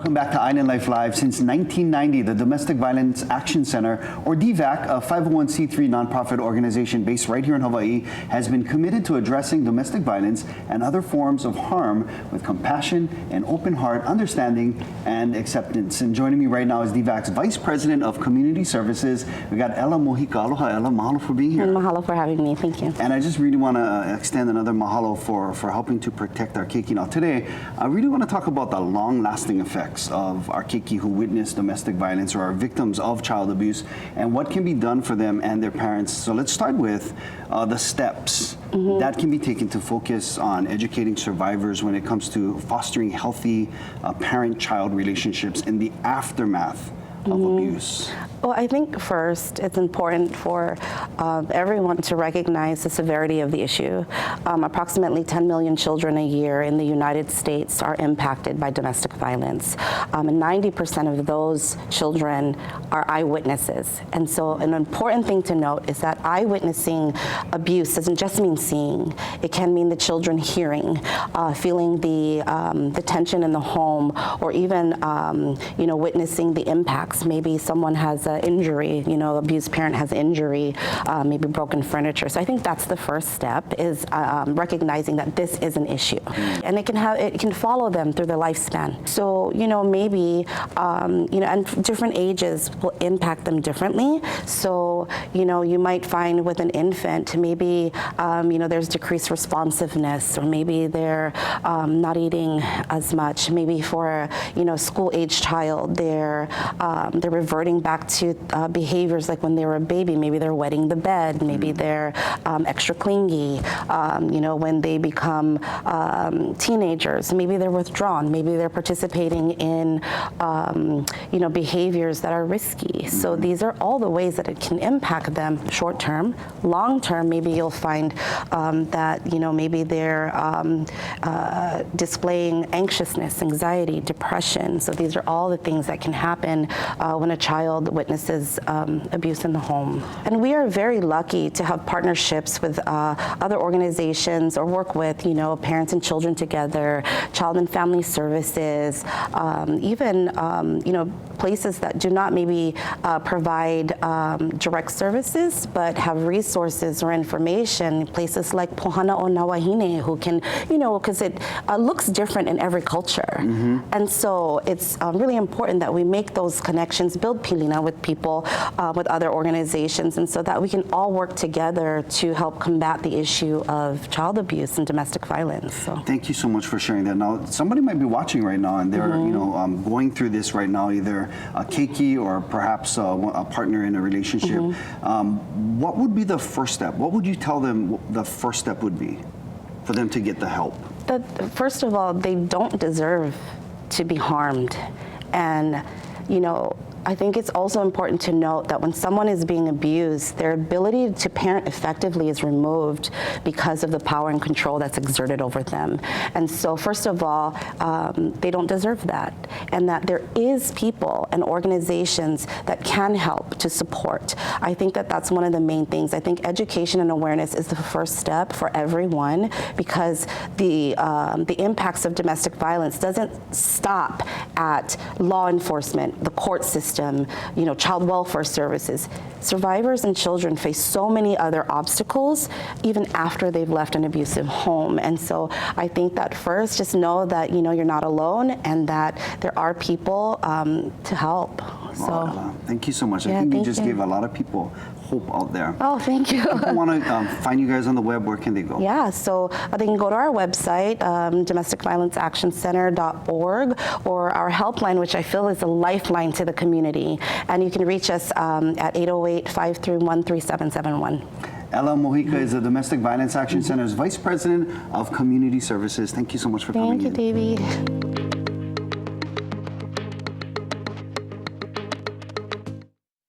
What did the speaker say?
Welcome back to Island Life Live. Since 1990, the Domestic Violence Action Center, or DVAC, a 501c3 nonprofit organization based right here in Hawaii, has been committed to addressing domestic violence and other forms of harm with compassion and open heart, understanding, and acceptance. And joining me right now is DVAC's Vice President of Community Services. We got Ella Mojica. Aloha, Ella. Mahalo for being here. And mahalo for having me. Thank you. And I just really want to extend another mahalo for helping to protect our keiki. Now today, I really want to talk about the long-lasting effects of our keiki who witness domestic violence or are victims of child abuse and what can be done for them and their parents. So let's start with the steps that can be taken to focus on educating survivors when it comes to fostering healthy parent-child relationships in the aftermath of abuse. Well, I think first it's important for everyone to recognize the severity of the issue. Approximately 10 million children a year in the United States are impacted by domestic violence. And 90% of those children are eyewitnesses. And so an important thing to note is that eyewitnessing abuse doesn't just mean seeing. It can mean the children hearing, feeling the tension in the home, or even witnessing the impacts. Maybe someone has an injury, abused parent has injury, maybe broken furniture. So I think that's the first step, is recognizing that this is an issue, and it can follow them through their lifespan. So maybe and different ages will impact them differently. So you might find with an infant, maybe there's decreased responsiveness, or maybe they're not eating as much. Maybe for a school-age child, they're reverting back to behaviors like when they were a baby. Maybe they're wetting the bed. Maybe they're extra clingy. When they become teenagers, maybe they're withdrawn. Maybe they're participating in behaviors that are risky. So these are all the ways that it can impact them short term. Long term, maybe you'll find that maybe they're displaying anxiousness, anxiety, depression. So these are all the things that can happen when a child witnesses abuse in the home. And we are very lucky to have partnerships with other organizations, or work with parents and children together, child and family services, even places that do not maybe provide direct services but have resources or information, places like Pohana o Nawahine, who can, because it looks different in every culture. And so it's really important that we make those connections, build pilina with people, with other organizations, and so that we can all work together to help combat the issue of child abuse and domestic violence. So. Thank you so much for sharing that. Now, somebody might be watching right now and they're going through this right now, either a keiki or perhaps a partner in a relationship. What would be the first step? What would you tell them the first step would be for them to get the help? First of all, they don't deserve to be harmed. And I think it's also important to note that when someone is being abused, their ability to parent effectively is removed because of the power and control that's exerted over them. And so first of all, they don't deserve that. And that there is people and organizations that can help to support. I think that that's one of the main things. I think education and awareness is the first step for everyone, because the impacts of domestic violence doesn't stop at law enforcement, the court system, child welfare services. Survivors and children face so many other obstacles even after they've left an abusive home. And so I think that first, just know that you're not alone, and that there are people to help. So thank you so much. I think you just gave a lot of people hope out there. Oh, thank you. If people want to find you guys on the web, where can they go? Yeah, so they can go to our website, domesticviolenceactioncenter.org, or our helpline, which I feel is a lifeline to the community. And you can reach us at 808-531-3771. Ella Mojica is the Domestic Violence Action Center's Vice President of Community Services. Thank you so much for coming in. Thank you, Davey.